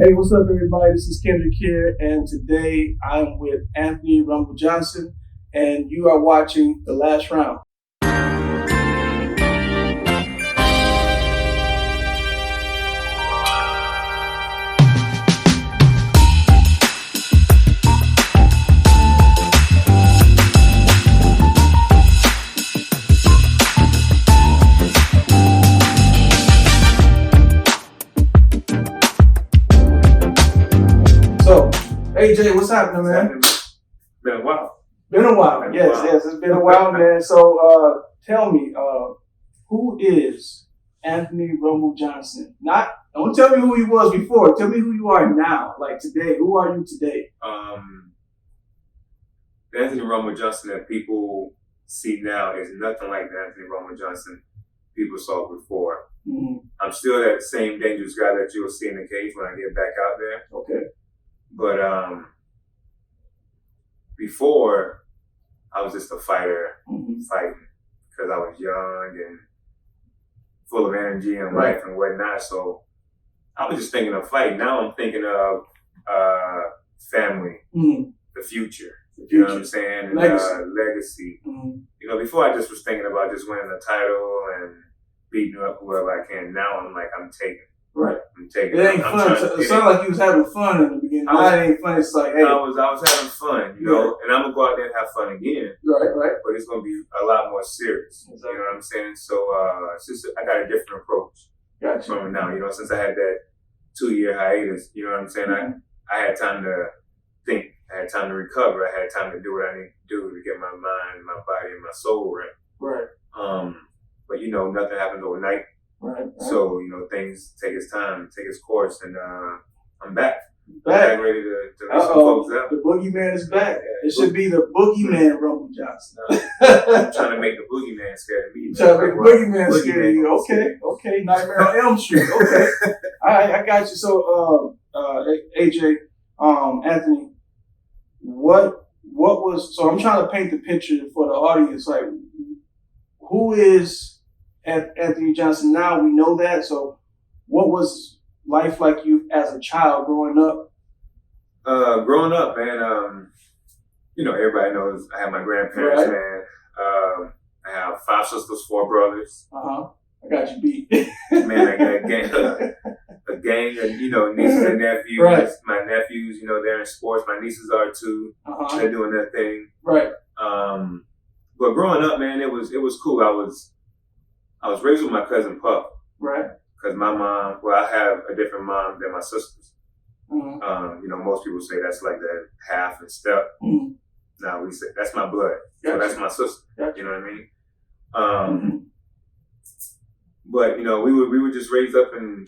Hey, what's up, everybody? This is Kendrick here, and today I'm with Anthony Rumble Johnson, and you are watching The Last Round. So, AJ, what's happening, man? Been a while. Yes, it's been a while, man. So, tell me, who is Anthony Rumble Johnson? Don't tell me who he was before. Tell me who you are now. Like today, who are you today? The Anthony Rumble Johnson that people see now is nothing like the Anthony Rumble Johnson people saw before. Mm-hmm. I'm still that same dangerous guy that you'll see in the cage when I get back out there. Okay. But before, I was just a fighter, fighting because I was young and full of energy and life and whatnot. So I was just thinking of fighting. Now I'm thinking of family, the future. You know what I'm saying? And, legacy. You know, before I just was thinking about just winning a title and beating up whoever I can. Now I'm like, I'm taking. Right. I'm taking. It ain't fun. It sounded like you was having fun in the beginning. Now it ain't fun. It's like, hey. I was having fun, you know, and I'm going to go out there and have fun again. Right. But it's going to be a lot more serious. Exactly. You know what I'm saying? So it's just, I got a different approach from it now. You know, since I had that 2-year hiatus, you know what I'm saying? I had time to think. I had time to recover. I had time to do what I need to do to get my mind, my body, and my soul right. Right. But you know, nothing happens overnight. Right. So, you know, things take its time, take its course, and I'm back. Back ready to make some folks out. The boogeyman is back. It should be the boogeyman Rumble Johnson. I'm trying to make the boogeyman scared of me. Trying to make the boogeyman scared of you. Okay. Nightmare on Elm Street. Okay. All right, I got you. So, AJ, Anthony, what was, so I'm trying to paint the picture for the audience, like, who is Anthony Johnson now? We know that. So what was life like you as a child growing up? Growing up, man, you know, everybody knows I have my grandparents, man. I have 5 sisters, 4 brothers. I got you beat. Man, I got a gang of, you know, nieces and nephews. Right. My nephews, you know, they're in sports. My nieces are too. They're doing their thing. Right. But growing up, man, it was cool. I was raised with my cousin Puff. Right. Because my mom, well, I have a different mom than my sisters. You know, most people say that's like that half and step. Now we say that's my blood. So that's my sister. You know what I mean? But you know, we were just raised up in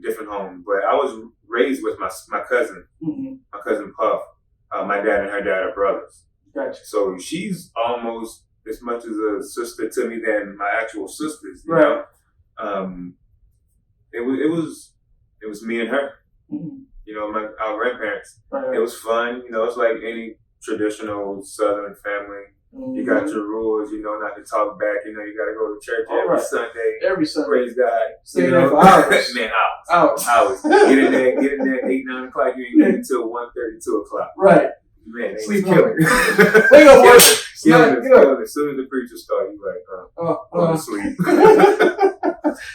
different homes. But I was raised with my cousin, my cousin Puff. My dad and her dad are brothers. Gotcha. So she's almost as much as a sister to me than my actual sisters. You know? It was me and her. You know, our grandparents. It was fun. You know, it's like any traditional Southern family. You got your rules, you know, not to talk back. You know, you got to go to church every Sunday. Praise God. Stay there for hours. Man, hours. Get in there 8, 9 o'clock. You ain't getting until 1:30, 2 o'clock. Right. Man, sleep killing. Wake up, boy. As soon as the preacher starts, you like, go to sleep.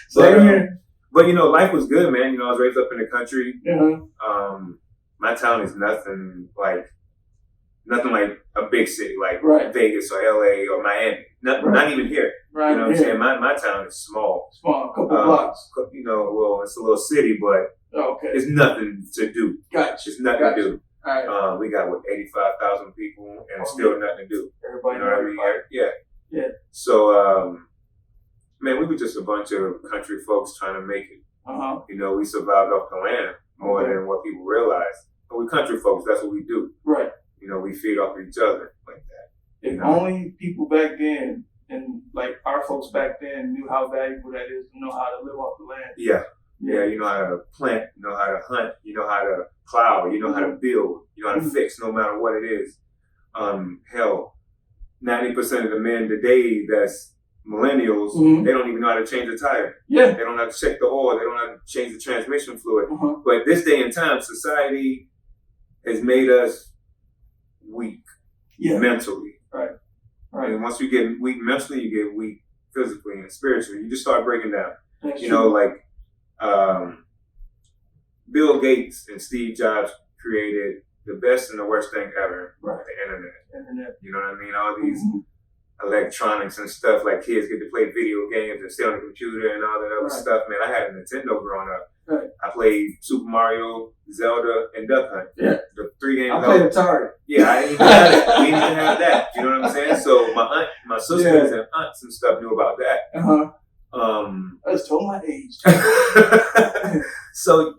Same here. But you know, life was good, man. You know, I was raised up in the country. My town is nothing like a big city like Vegas or LA or Miami. Not even here. Right. You know what I'm saying? My town is small. Small, couple blocks. You know, well, it's a little city, but it's nothing to do. Gotcha. It's nothing to do. All right. We got 85,000 people and still nothing to do. Everybody, you know what I mean? Yeah. So, man, we were just a bunch of country folks trying to make it. You know, we survived off the land more than what people realize. But we country folks, that's what we do. Right. You know, we feed off each other like that. If only people back then and like our folks back then knew how valuable that is to know how to live off the land. Yeah, you know how to plant, you know how to hunt, you know how to plow, you know how to build, you know how to fix no matter what it is. Hell, 90% of the men today that's millennials, they don't even know how to change a tire. Yeah. They don't have to check the oil. They don't have to change the transmission fluid. But this day and time, society has made us weak mentally. Right. And once you get weak mentally, you get weak physically and spiritually. You just start breaking down. That's you know, like Bill Gates and Steve Jobs created the best and the worst thing ever. Right. The internet. You know what I mean? All these electronics and stuff, like kids get to play video games and stay on the computer and all that other stuff. Man, I had a Nintendo growing up. Right. I played Super Mario, Zelda, and Duck Hunt. Yeah. The 3 games. I played Atari. Yeah, I didn't even have that. We didn't even have that. You know what I'm saying? So my sisters and aunts and stuff knew about that. I just told my age. So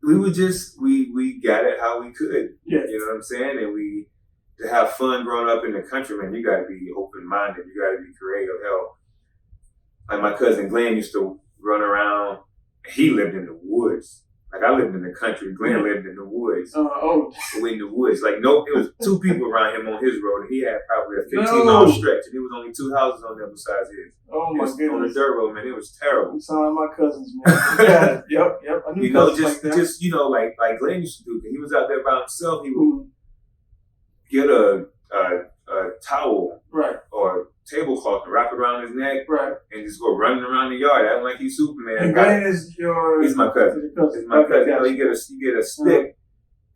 we would just we got it how we could. Yeah. You know what I'm saying? And to have fun growing up in the country, man, you gotta be open minded. You gotta be creative. Hell, like my cousin Glenn used to run around. He lived in the woods. Like I lived in the country. Glenn lived in the woods. In the woods. Like it was 2 people around him on his road, and he had probably a 15-mile stretch, and there was only 2 houses on there besides his. Oh my goodness! On the dirt road, man, it was terrible. You sound like my cousins, man. Yep. I knew just like Glenn used to do. He was out there by himself. He would get a towel, or tablecloth and wrap it around his neck, and just go running around the yard, acting like he's Superman. And Glenn is He's my cousin. He's my cousin. You get a stick,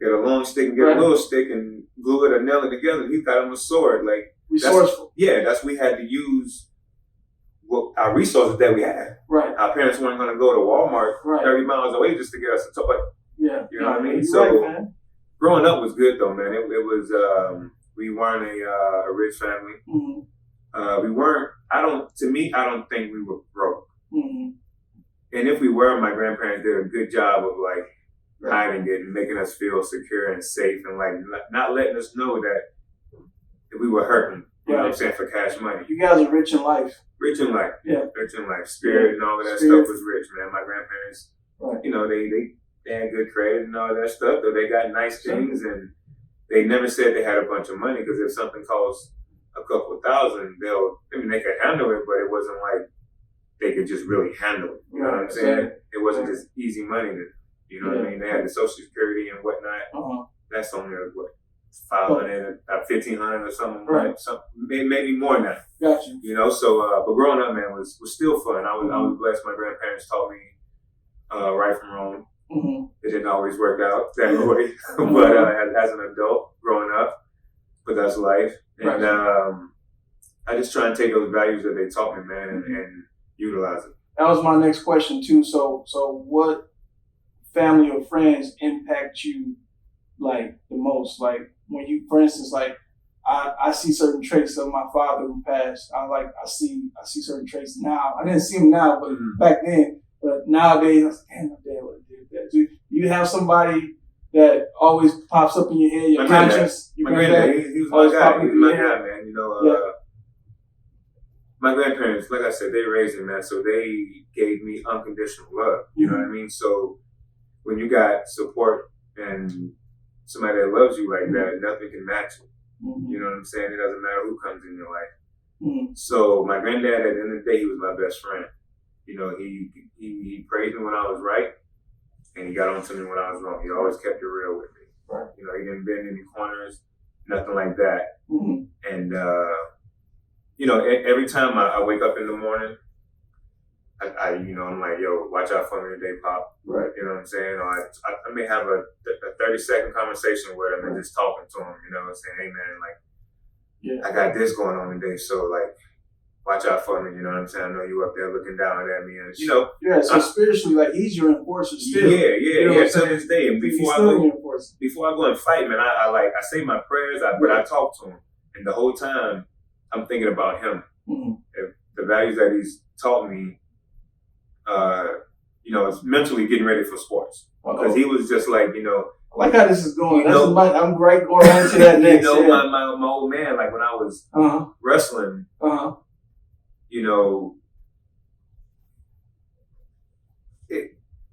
get a long stick, and get a little stick, and glue it or nail it together. He got him a sword. Like resourceful. That's we had to use our resources that we had. Right. Our parents weren't going to go to Walmart 30 miles away just to get us a toy. Yeah. You know what I mean? So growing up was good though, man. It was. We weren't a rich family. We weren't. I don't think we were broke. And if we were, my grandparents did a good job of like hiding it and making us feel secure and safe, and like not letting us know that we were hurting. You know what I'm saying, for cash money. You guys are rich in life. Rich in life. Yeah. Rich in life. Spirit and all of that stuff was rich, man. My grandparents, you know, they had good credit and all that stuff. Though they got nice things, and they never said they had a bunch of money, because if something costs a couple of $1,000, they could handle it, but it wasn't like they could just really handle it. You know what I'm saying? It wasn't just easy money. You know what I mean? They had the Social Security and whatnot. That's only what, $500, $1,500 or something. Right. Maybe more now. Gotcha. You know, so but growing up, man, was still fun. I was blessed. My grandparents taught me right from wrong. It didn't always work out that way, but as an adult growing up, but that's life. And I just try and take those values that they taught me, man, and utilize it. That was my next question too. So what family or friends impact you like the most? Like when you, for instance, like I see certain traits of my father who passed. I see certain traits now. I didn't see them now, but back then. But nowadays, I was like, damn, my dad would have did that. Do you have somebody that always pops up in your head, your conscience? My granddad, he was my guy. He was my guy, man. You know, my grandparents, like I said, they raised me, man. So they gave me unconditional love. You know what I mean? So when you got support and somebody that loves you like that, nothing can match it. You know what I'm saying? It doesn't matter who comes in your life. So my granddad, at the end of the day, he was my best friend. You know, he praised me when I was right, and he got on to me when I was wrong. He always kept it real with me. Right. You know, he didn't bend any corners, nothing like that. And, you know, every time I wake up in the morning, I'm like, yo, watch out for me today, Pop. Right. You know what I'm saying? Or I may have a 30-second conversation with him and just talking to him, you know, saying, hey, man, like, I got this going on today, so, like, watch out for me, you know what I'm saying? I know you up there looking down at me, and you know. Yeah, so spiritually, like he's your enforcer still. Yeah, to this day. And before I go and fight, man, I say my prayers, but I talk to him, and the whole time I'm thinking about him. If the values that he's taught me, you know, it's mentally getting ready for sports, because he was just like, you know. I like how this is going. I'm right going on to that next. You know, my old man, like when I was wrestling. You know,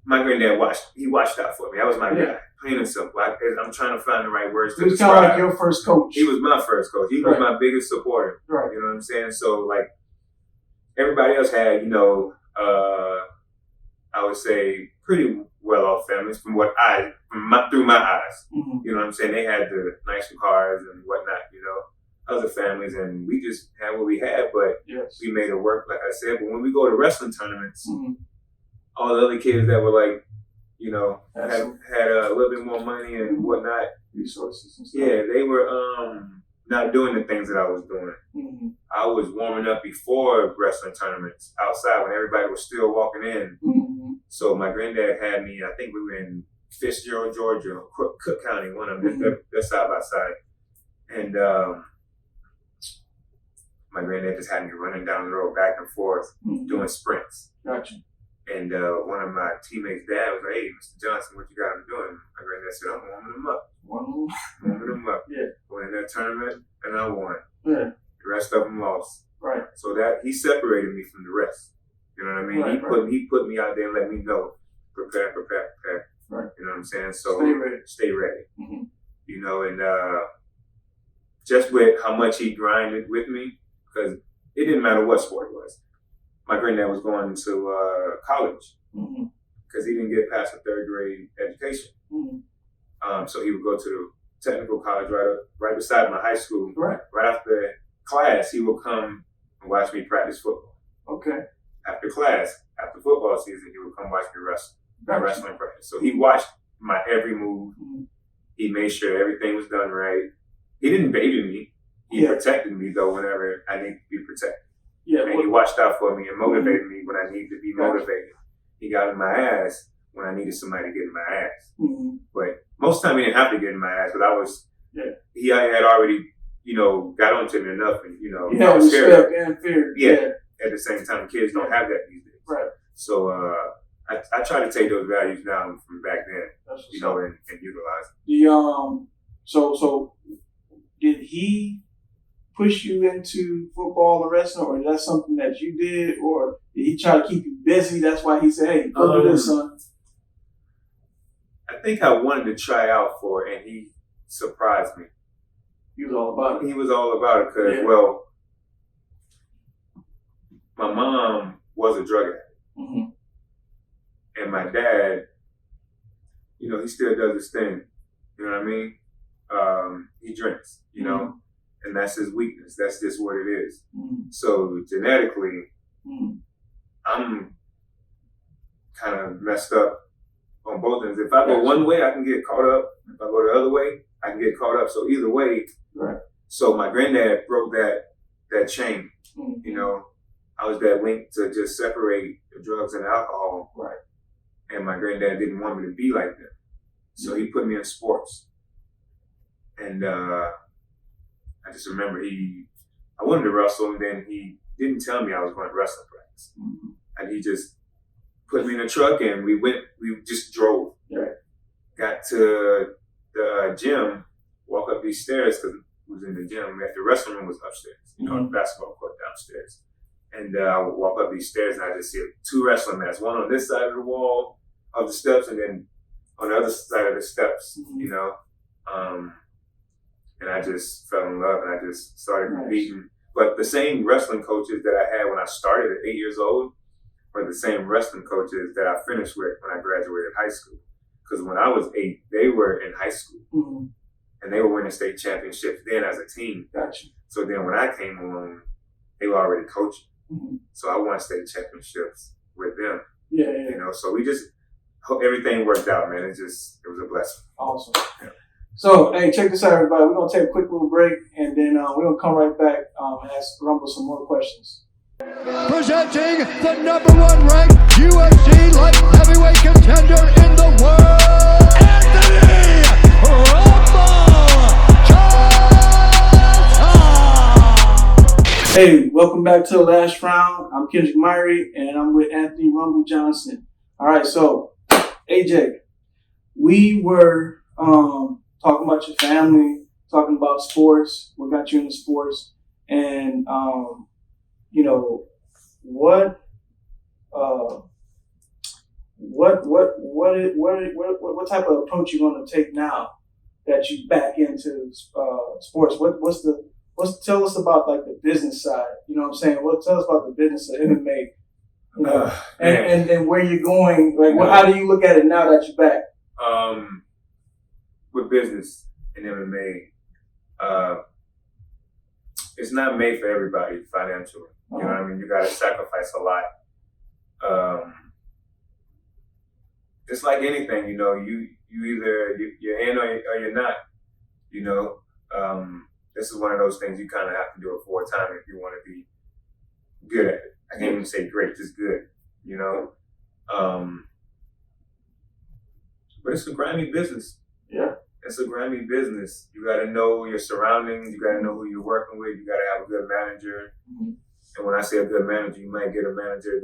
my granddad watched out for me. That was my guy, plain and simple. I'm trying to find the right words to describe. He was kind of like your first coach. He was my first coach. He was my biggest supporter. Right. You know what I'm saying? So, like, everybody else had, I would say pretty well-off families through my eyes. Mm-hmm. You know what I'm saying? They had the nicer cars and whatnot, other families, and we just had what we had, but we made it work, like I said. But when we go to wrestling tournaments, all the other kids that were like, had a little bit more money and whatnot, resources and stuff. Yeah, they were not doing the things that I was doing. Mm-hmm. I was warming up before wrestling tournaments outside when everybody was still walking in. Mm-hmm. So my granddad had me, I think we were in Fitzgerald, Georgia, Cook County, one of them, they're side by side. And my granddad just had me running down the road back and forth doing sprints. Gotcha. And one of my teammates' dad was like, "Hey, Mr. Johnson, what you got him doing?" My granddad said, "I'm warming him up." Warming them up. Yeah. Went in that tournament and I won. Yeah. The rest of them lost. Right. So that he separated me from the rest. You know what I mean? Right, he put me out there and let me know, prepare. Right. You know what I'm saying? So stay ready. Mm-hmm. And just with how much he grinded with me, because it didn't matter what sport it was. My granddad was going to college because he didn't get past a third grade education. Mm-hmm. So he would go to the technical college right beside my high school. Right. Right after class, he would come and watch me practice football. Okay. After class, after football season, he would come watch me wrestle. Gotcha. Wrestling practice. So he watched my every move. Mm-hmm. He made sure everything was done right. He didn't baby me. He protected me though whenever I needed to be protected. Yeah. And he watched out for me and motivated me when I needed to be motivated. He got in my ass when I needed somebody to get in my ass. Mm-hmm. But most of the time he didn't have to get in my ass, but he had already, got onto me enough and, I was scared. And fear. Yeah. At the same time, kids don't have that these days. Right. So I try to take those values now from back then, and utilize them. So did he push you into football or wrestling, or is that something that you did, or did he try to keep you busy? That's why he said, "Hey, go do this, son." I think I wanted to try out for it, and he surprised me. He was all about it. He was all about it because, my mom was a drug addict. Mm-hmm. And my dad, he still does his thing. You know what I mean? He drinks, and that's his weakness. That's just what it is. Mm-hmm. So genetically, I'm kind of messed up on both ends. If I go one way, I can get caught up. If I go the other way, I can get caught up. So either way, So my granddad broke that chain. Mm-hmm. I was that link to just separate the drugs and alcohol. Right. And my granddad didn't want me to be like that. So he put me in sports. And I just remember I wanted to wrestle, and then he didn't tell me I was going to wrestling practice. Mm-hmm. And he just put me in a truck and we just drove. Right. Got to the gym, walk up these stairs because it was in the gym. The wrestling room was upstairs, the basketball court downstairs. And I would walk up these stairs and I just see 2 wrestling mats, one on this side of the wall of the steps and then on the other side of the steps, and I just fell in love and I just started competing. But the same wrestling coaches that I had when I started at 8 years old were the same wrestling coaches that I finished with when I graduated high school. Because when I was 8, they were in high school. Mm-hmm. And they were winning state championships then as a team. Gotcha. So then when I came along, they were already coaching. Mm-hmm. So I won state championships with them. Yeah. So we just, everything worked out, man. It was a blessing. Awesome. Yeah. So, hey, check this out, everybody. We're going to take a quick little break, and then we're going to come right back and ask Rumble some more questions. Presenting the #1 ranked UFC light heavyweight contender in the world, Anthony Rumble Johnson! Hey, welcome back to the last round. I'm KENDRICK MIREE, and I'm with Anthony Rumble Johnson. All right, so, AJ, we were talking about your family, talking about sports, what got you into sports, and what type of approach you're going to take now that you back into sports? What's tell us about like the business side. You know what I'm saying? Tell us about the business of MMA. You know, and where you're going. Like, how do you look at it now that you're back? With business and MMA, it's not made for everybody financially. You know what I mean? You got to sacrifice a lot. Just like anything, you know, you either you're in or you're not. You know, this is one of those things you kind of have to do it for a time if you want to be good at it. I can't even say great, just good. You know, but it's a grimy business. Yeah. It's a grimy business. You got to know your surroundings. You got to know who you're working with. You got to have a good manager. Mm-hmm. And when I say a good manager, you might get a manager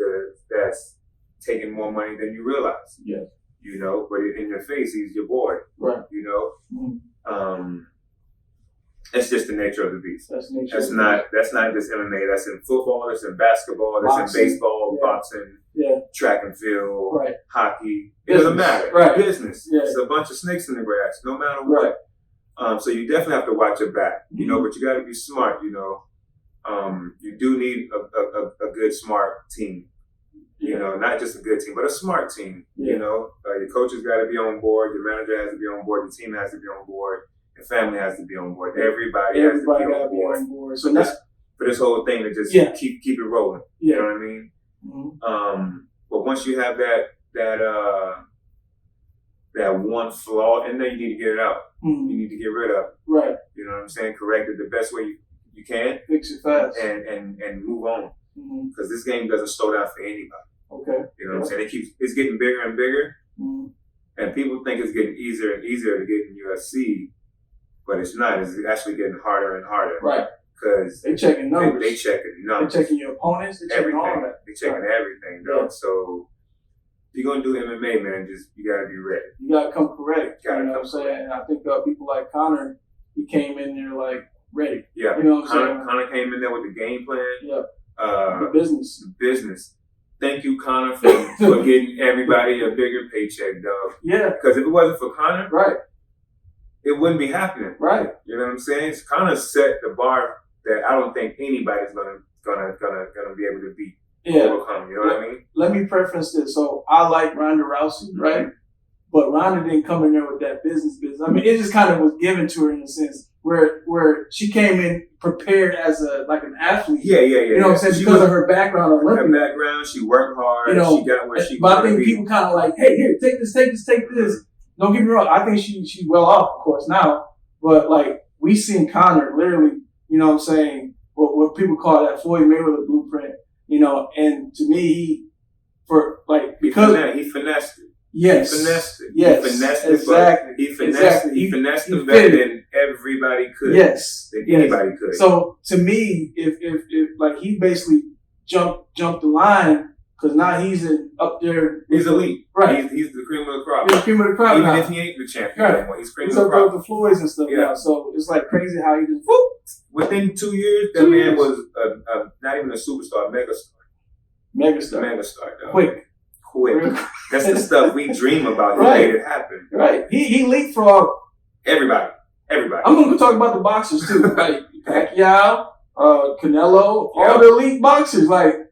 that's taking more money than you realize. Yeah. You know, but in your face, he's your boy. Right. You know, mm-hmm. It's just the nature of the beast. That's not just MMA. That's in football. That's in basketball. That's boxing, in baseball, boxing, track and field, hockey. It doesn't matter. Right. Business. Yeah. It's a bunch of snakes in the grass, no matter what. So you definitely have to watch your back, you know, but you got to be smart, you know. You do need a good, smart team. You know, not just a good team, but a smart team. You know, your coaches got to be on board. Your manager has to be on board. The team has to be on board. Your family has to be on board. Everybody has to be on board. So that's for this whole thing to just keep it rolling. You know what I mean? Mm-hmm. But once you have that one flaw in there, you need to get it out. Mm-hmm. You need to get rid of it. Right. You know what I'm saying? Correct it the best way you can. Fix it fast. And move on. Because this game doesn't slow down for anybody. Okay. You know what I'm saying? It's getting bigger and bigger. Mm-hmm. And people think it's getting easier and easier to get in UFC. But it's not. It's actually getting harder and harder. Right. Because they checking numbers. They checking numbers. They checking your opponents. They checking all that. They checking everything, though. Yeah. So if you're gonna do MMA, man, you gotta be ready. You gotta come correct. You know what I'm saying? And I think people like Conor, he came in there like ready. Yeah. You know what I'm saying? Conor came in there with the game plan. Yeah. The business. Thank you, Conor, for getting everybody a bigger paycheck, dog. Yeah. Because if it wasn't for Conor, right, it wouldn't be happening. Right. You know what I'm saying? Conor set the bar that I don't think anybody's gonna be able to beat. Overcome. You know what I mean? Let me preference this. So I like Ronda Rousey, right? But Ronda didn't come in there with that business. I mean, it just kind of was given to her in a sense where she came in prepared as an athlete. Yeah. You know what I'm saying? Because of her background, Olympic. Her background, she worked hard. You know, she got where she. But I think people kind of like, hey, here, take this. Don't get me wrong. I think she's well off, of course, now. But like we seen Conor literally, you know what I'm saying? What people call that Floyd Mayweather blueprint. You know, and to me, because he finessed it. Yes. He finessed it. Yes. He finessed it. Exactly. He finessed it better than everybody could. Yes. Than anybody could. So to me, if like he basically jumped the line because now he's up there. He's elite. Right. He's the cream of the crop. He's the cream of the crop. Even now. if he ain't the champion anymore, he's cream of the crop. He's up there with the Floyds and stuff now. So it's like crazy how he just whoop. Within 2 years, that man was not even a superstar, megastar, dog. Quick. That's the stuff we dream about. He made it happen. Right. He leapfrogged everybody. I'm going to talk about the boxers too. Like Pacquiao, Canelo, all the elite boxers. Like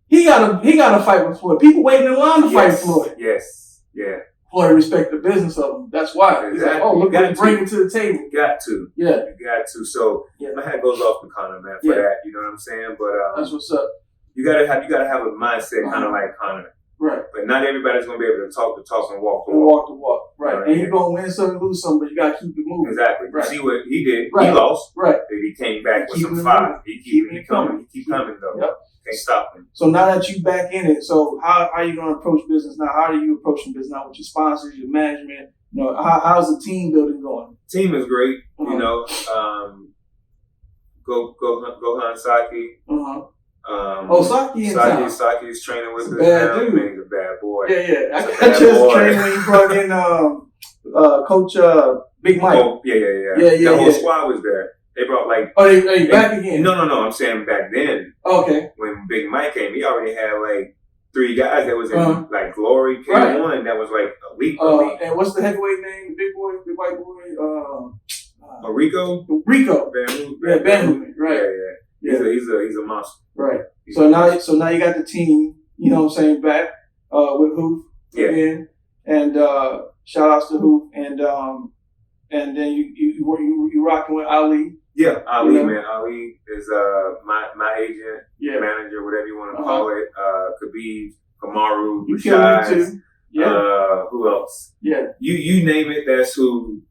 he got to fight with Floyd. People waiting in line to fight Floyd. Yes. Yeah. Floyd respect the business of him. That's why. Exactly. He's like, oh, look what he bringing to the table. You got to. Yeah. You got to. So my hat goes off to Conor, man, for that. You know what I'm saying? But that's what's up. You gotta have a mindset kind of like Conor. Right. But not everybody's gonna be able to talk the talk and walk the walk. Right. And you're gonna win some, lose some, but you gotta keep it moving. Exactly. Right. You see what he did? Right. He lost. Right. But he came back with some fire. He keep coming. He keep coming though. Yep. Can't stop him. So now that you back in it, so how are you gonna approach business now? How are you approaching business now with your sponsors, your management? You know, how's the team building going? Team is great. You know, Gohan Saki. Saki in town. Saki is training with us now. Dude. Man, he's a bad boy. Yeah. I just trained when he brought in Coach Big Mike. Oh, yeah. The whole squad was there. They brought they back again? No. I'm saying back then. Okay. When Big Mike came, he already had 3 guys that was in Glory K1 that was elite. And what's the heavyweight name? Big boy, big white boy. Rico. Rico. Van right. Yeah. He's a monster. Right. So now you got the team, you know what I'm saying, back with Hoof again. And shout outs to Hoof and then you rocking with Ali. Yeah, Ali, man. Ali is my agent, manager, whatever you want to call it. Khabib, Kamaru, Rashad. Too. Yeah. Who else? Yeah. You name it, that's who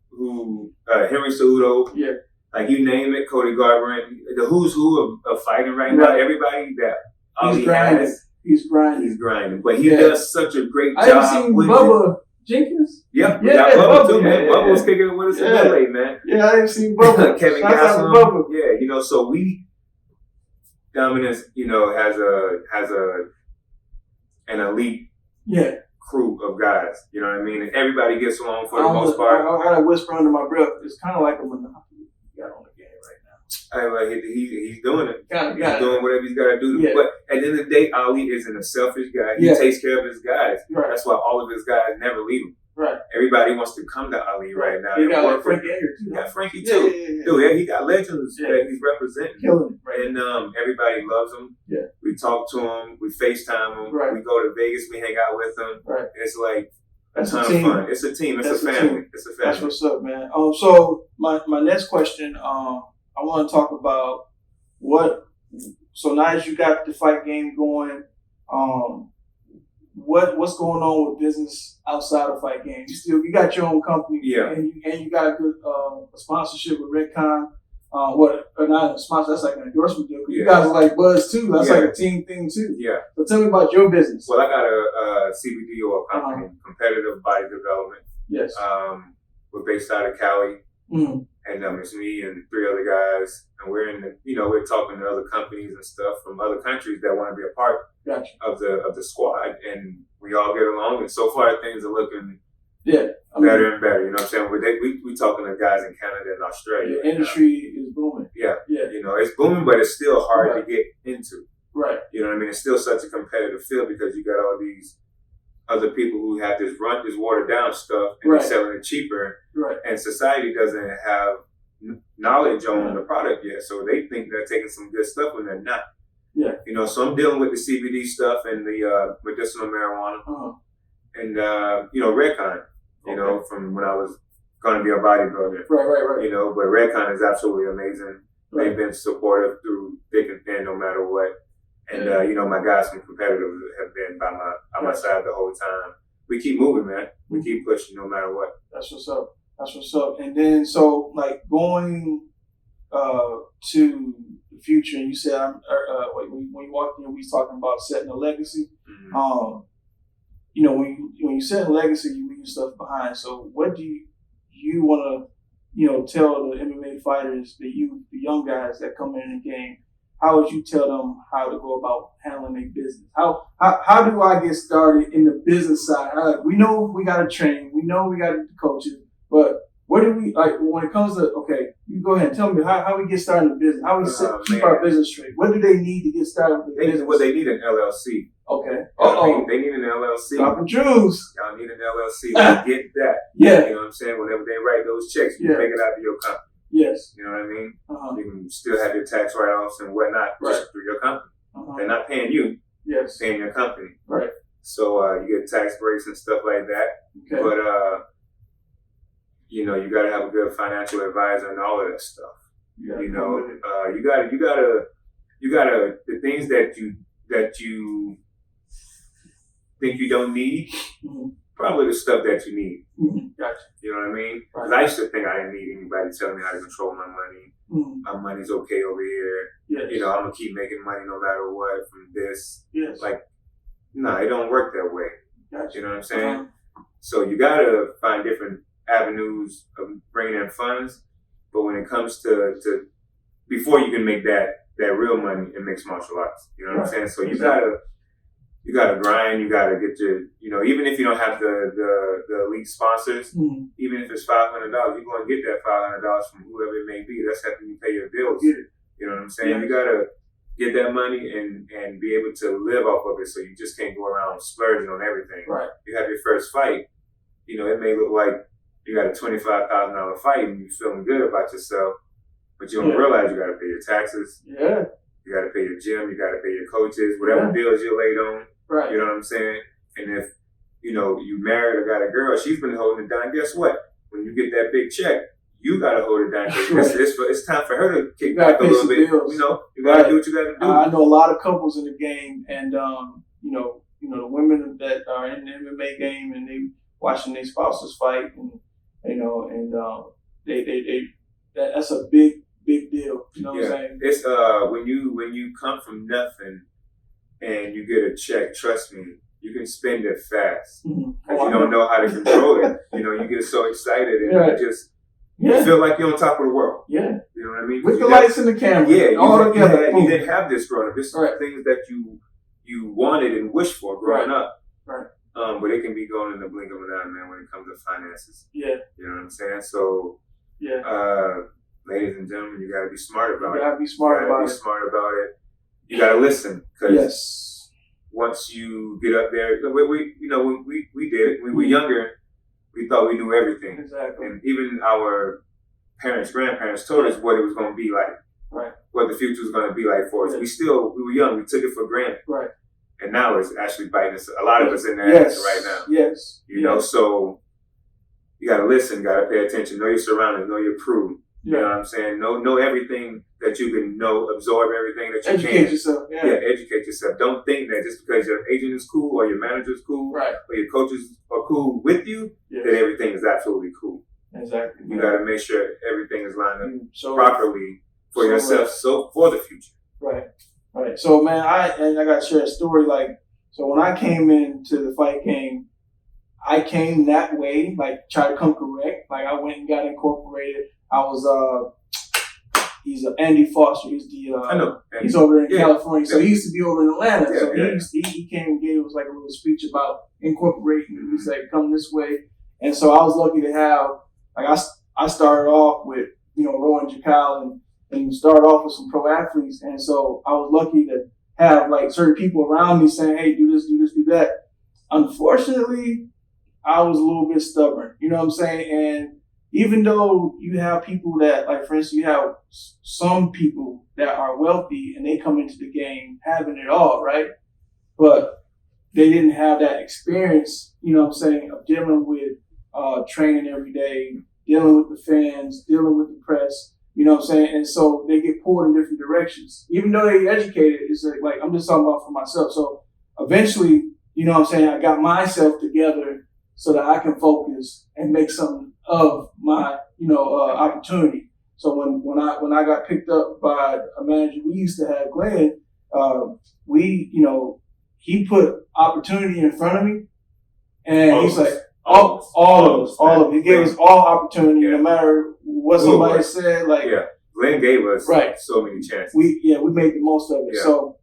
Henry Cejudo. Yeah. Like you name it, Cody Garbrandt, the who's who of fighting right now. Everybody that Ali has, he's grinding. But he does such a great job. I haven't seen Bubba Jenkins. Yeah, Bubba too, man. Bubba was kicking it with us in LA, man. Yeah, I haven't seen Bubba. Kevin Gastelum. Yeah, so Dominance, has an elite crew of guys. You know what I mean? And everybody gets along for the most part. I gotta whisper under my breath. It's kind of like a monopoly you got on the game right now. He's doing it. He's doing whatever he's got to do. But at the end of the day, Ali isn't a selfish guy. He takes care of his guys. Right. That's why all of his guys never leave him. Right. Everybody wants to come to Ali right now. He got Frankie here too. He got Frankie too. Dude, he got legends that he's representing. Killing it. Right. And everybody loves him. Yeah. We talk to him. We FaceTime him. Right. We go to Vegas. We hang out with him. Right. It's like that's a ton of fun. It's a team. It's a family. It's a family. That's what's up, man. So my next question, I want to talk about so now that you got the fight game going, what's going on with business outside of fight game? You got your own company, and you got a good sponsorship with Redcon. Not a sponsor, that's like an endorsement deal. You guys are like Buzz too. That's like a team thing too. Yeah. So tell me about your business. Well, I got a CBD oil company, Competitive Body Development. Yes. We're based out of Cali. Mm-hmm. And it's me and 3 other guys, and we're we're talking to other companies and stuff from other countries that want to be a part of the squad, and we all get along. And so far, things are looking better and better. You know what I'm saying? We talking to guys in Canada and Australia. The industry is booming. Yeah. It's booming, but it's still hard to get into. Right. You know what I mean? It's still such a competitive field because you got all these other people who have this watered down stuff and they're selling it cheaper. Right. And society doesn't have knowledge on the product yet. So they think they're taking some good stuff when they're not. Yeah. So I'm dealing with the CBD stuff and the medicinal marijuana and, Redcon, from when I was going to be a bodybuilder. Right. But Redcon is absolutely amazing. Right. They've been supportive through thick and thin no matter what. And, my guys from Competitive have been by my side the whole time. We keep moving, man. We keep pushing no matter what. That's what's up. And then, so, like, going to the future, and you said, when you walked in, we was talking about setting a legacy. Mm-hmm. When you set a legacy, you leave stuff behind. So what do you want to, tell the MMA fighters, the young guys that come in the game? How would you tell them how to go about handling their business? How do I get started in the business side? We know we got to train. We know we got to coach it. But what do we, when it comes to, you go ahead and tell me how we get started in business. How we keep our business straight. What do they need to get started with business? Well, they need an LLC. Okay. They need an LLC. Dropping jewels. Y'all need an LLC to get that. Yeah. You know what I'm saying? Whenever they write those checks, you take it out of your company. Yes. You know what I mean? You can still have your tax write-offs and whatnot just through your company. They're not paying you. Yes. Paying your company. Right. So you get tax breaks and stuff like that. Okay. But you got to have a good financial advisor and all of that stuff. You gotta the things that you think you don't need, probably the stuff that you need. Gotcha. You know what I mean? Because I used to think I didn't need anybody telling me how to control my money. My money's okay over here. Yes. I'm gonna keep making money no matter what from this. Yes. No, it don't work that way. Gotcha. You know what I'm saying? So you gotta find different avenues of bringing in funds. But when it comes to before you can make that real money in mixed martial arts, you know what I'm saying? So you gotta grind. You gotta get your, even if you don't have the elite sponsors, even if it's $500, you're going to get that $500 from whoever it may be. That's helping you pay your bills. You know what I'm saying? Yes. You gotta get that money and be able to live off of it. So you just can't go around splurging on everything. Right. You have your first fight. It may look like you got a $25,000 fight and you're feeling good about yourself, but you don't realize you got to pay your taxes. Yeah. You got to pay your gym. You got to pay your coaches, whatever bills you're laid on. Right. You know what I'm saying? And if, you know, you married or got a girl, she's been holding it down. Guess what? When you get that big check, you got to hold it down. It's time for her to kick back a little bit. Bills. You know, you got to do what you got to do. I know a lot of couples in the game, and you know, the women that are in the MMA game and they watching their spouses fight, and you know, and that's a big deal. You know what I'm saying? It's when you come from nothing and you get a check, trust me, you can spend it fast. Because you don't know how to control it. You know, you get so excited and you just you feel like you're on top of the world. Yeah. You know what I mean? With the lights and the camera. Yeah. All together. You didn't have this growing up. This are things that you wanted and wished for growing up. Right. But it can be going in the blink of an eye, man, when it comes to finances. Yeah. You know what I'm saying? So ladies and gentlemen, you gotta be smart about it. You gotta be smart about it. You gotta listen. Because once you get up there, we did it. We were younger. We thought we knew everything. Exactly. And even our parents, grandparents told us what it was going to be like. Right. What the future was going to be like for us. We were young. We took it for granted. Right. And now it's actually biting us. A lot of us in there right now. Yes. You know, so you got to listen, got to pay attention, know your surroundings, know your crew. You know what I'm saying? Know everything that you can know, absorb everything that you can. Educate yourself. Yeah, educate yourself. Don't think that just because your agent is cool or your manager is cool or your coaches are cool with you, that everything is absolutely cool. Exactly. You got to make sure everything is lined up properly for yourself, so for the future. Right. So, man, I got to share a story. So when I came into the fight game, I came that way, try to come correct. I went and got incorporated. I was, he's Andy Foster. He's I know. He's over there in California. So he used to be over in Atlanta. So he came and gave us a little speech about incorporating. He's like, come this way. And so I was lucky to have, I started off with, Rowan Jakal and started off with some pro athletes. And so I was lucky to have certain people around me saying, hey, do this, do that. Unfortunately, I was a little bit stubborn. You know what I'm saying? And even though you have people that, for instance, you have some people that are wealthy and they come into the game having it all, right? But they didn't have that experience, of dealing with training every day, dealing with the fans, dealing with the press, and so they get pulled in different directions. Even though they're educated, it's I'm just talking about for myself. So eventually, I got myself together so that I can focus and make something of my, opportunity. So when I got picked up by a manager we used to have, Glenn, he put opportunity in front of me, and he's like, all of us. He gave us all opportunity, no matter what somebody said. Glenn gave us so many chances. We made the most of it. Yeah. So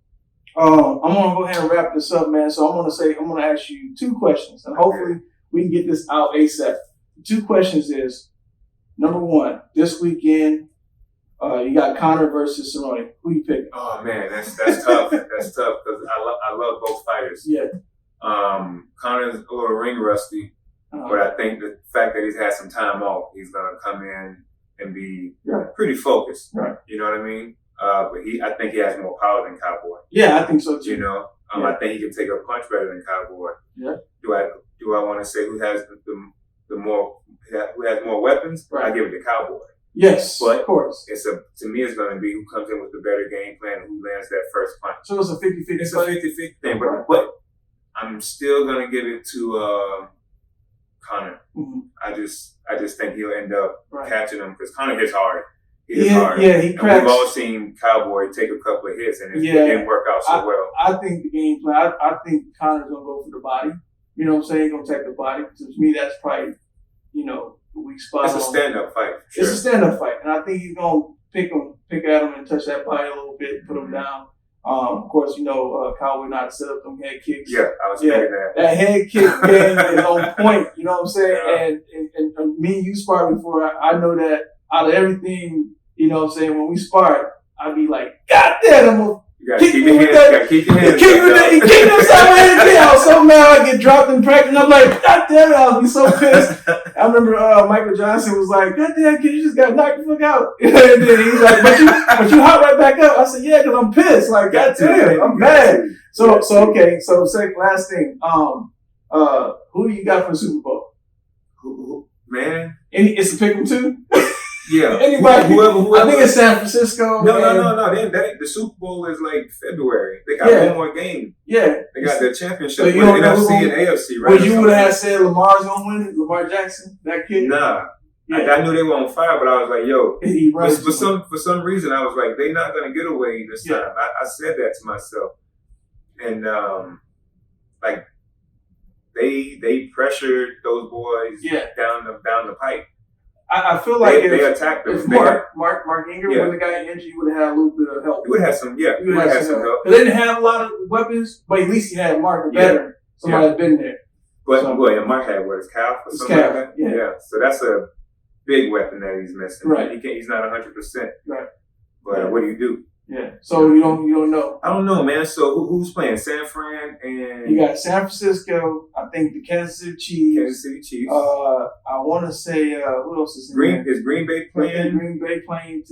I'm gonna go ahead and wrap this up, man. So I'm gonna ask you 2 questions, and hopefully we can get this out ASAP. The 2 questions is, number 1, this weekend, you got Conor versus Cerrone. Who you picking? Oh man, that's tough. That's tough because I love both fighters. Yeah. Conor's a little ring rusty, but I think the fact that he's had some time off, he's gonna come in and be pretty focused. Right. You know what I mean? But I think he has more power than Cowboy. Yeah, I think so too. I think he can take a punch better than Cowboy. Yeah. Do I want to say who has who has more weapons? Right. I give it to Cowboy. Yes, but of course. To me, it's going to be who comes in with the better game plan and who lands that first punch. So it's a 50-50 It's a 50-50 thing, but I'm still going to give it to Conor. Mm-hmm. I just think he'll end up catching him because Conor hits hard. He cracks. We've all seen Cowboy take a couple of hits and it didn't work out so well. I think the game plan, I think Conor's going to go for the body. You know what I'm saying? He's going to take the body. To me, that's probably, the weak spot. It's a stand-up fight. Sure. It's a stand-up fight. And I think he's going to pick at him and touch that body a little bit, put him down. Of course, Cowboy not set up them head kicks. Yeah, I was thinking that. That head kick game is on point. You know what I'm saying? Yeah. And me and you sparred before. I know that out of everything, when we sparred, I'd be like, God damn, you Keep your hands up. Keep yourself in jail. Somehow I get dropped in practice. And I'm like, God damn it, I'll be so pissed. I remember Michael Johnson was like, God damn, kid, you just got knocked the fuck out. And then he's like, but you hop right back up. I said, yeah, because I'm pissed. Like, God damn, I'm mad. So okay. So second, last thing. Who do you got for the Super Bowl? Who? Man. It's a pick 'em too? Yeah. Anybody? Whoever. I think it's San Francisco. No. The Super Bowl is like February. They got one more game. Yeah. They got their championship So with NFC and AFC, right? Well, you would have said Lamar's going to win it? Lamar Jackson? That kid? Nah. Yeah. I knew they were on fire, but I was like, yo. For some reason, I was like, they're not going to get away this time. I said that to myself. And, like, they pressured those boys down the pipe. I feel like they attacked them. If Mark Ingram, when the guy injured, you would have had a little bit of help. You would have some, you would have some help. They didn't have a lot of weapons, but at least he had Mark, the veteran. Somebody had been there. But and Mark had his calf or something like that? Yeah. So that's a big weapon that he's missing. Right. He's not 100%. Right. But what do you do? Yeah. So you don't know. I don't know, man. So who's playing? San Fran and you got San Francisco. I think the Kansas City Chiefs. I want to say who else is in there? Is Green Bay playing? Green Bay playing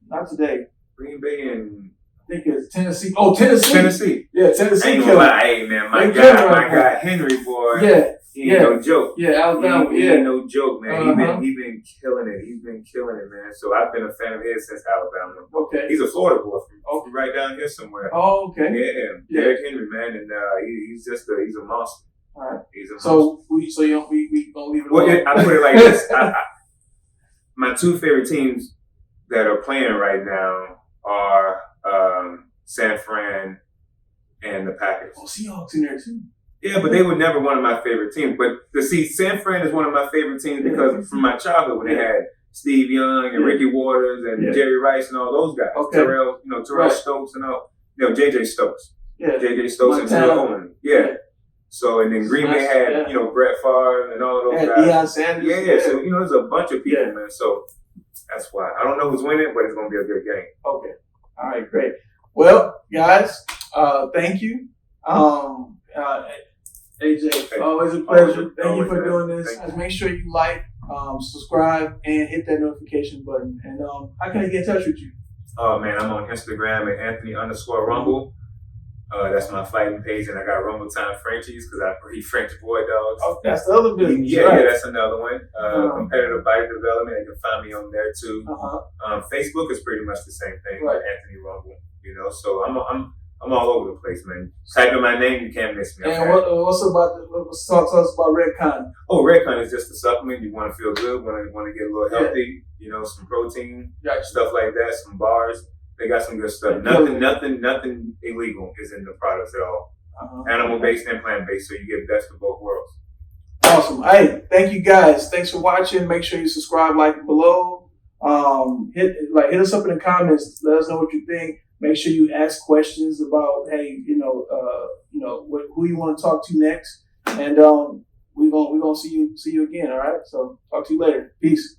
not today. Green Bay and I think it's Tennessee. Oh, Tennessee. Yeah, Tennessee. Ain't gonna lie, hey man, my guy Henry, boy. Yeah. He ain't no joke. Yeah, Alabama. He ain't no joke, man. Uh-huh. He been killing it. He's been killing it, man. So I've been a fan of his since Alabama. Okay. He's a Florida boy from right down here somewhere. Oh, okay. Yeah. Derrick Henry, man, and he's a monster. All right. He's a monster. So we gonna leave it alone. Well, I put it like this. My two favorite teams that are playing right now are San Fran and the Packers. Oh, Seahawks in there too. Yeah, but they were never one of my favorite teams. But to see San Fran is one of my favorite teams because from my childhood when they had Steve Young and Ricky Waters and Jerry Rice and all those guys. Okay. Terrell Stokes and all. JJ Stokes. Yeah. JJ Stokes and Terrell Owen. Yeah. So and then Green Bay had, Brett Favre and all of those guys. Deion Sanders. Yeah. So there's a bunch of people, man. So that's why. I don't know who's winning, but it's gonna be a good game. Okay. All right, great. Well, guys, thank you. AJ, always a pleasure. Thank you for doing this. Make sure you like, subscribe, and hit that notification button. And how can I get in touch with you? Oh man, I'm on Instagram at Anthony_Rumble. That's my fighting page, and I got Rumble Time Frenchies because I breed French boy dogs. Oh, that's the other business. Yeah, that's another one. Competitive body development. You can find me on there too. Facebook is pretty much the same thing. Right. Anthony Rumble. So I'm all over the place, man. Type in my name, you can't miss me. And let's talk to us about Redcon. Oh, Redcon is just a supplement. You want to feel good, want to get a little healthy, some protein, stuff like that, some bars. They got some good stuff. Nothing illegal is in the products at all. Animal-based and plant-based, so you get best of both worlds. Awesome. Hey, thank you guys. Thanks for watching. Make sure you subscribe, like below. Hit us up in the comments. Let us know what you think. Make sure you ask questions about, hey, who you want to talk to next, and we're gonna see you again. All right. So talk to you later. Peace.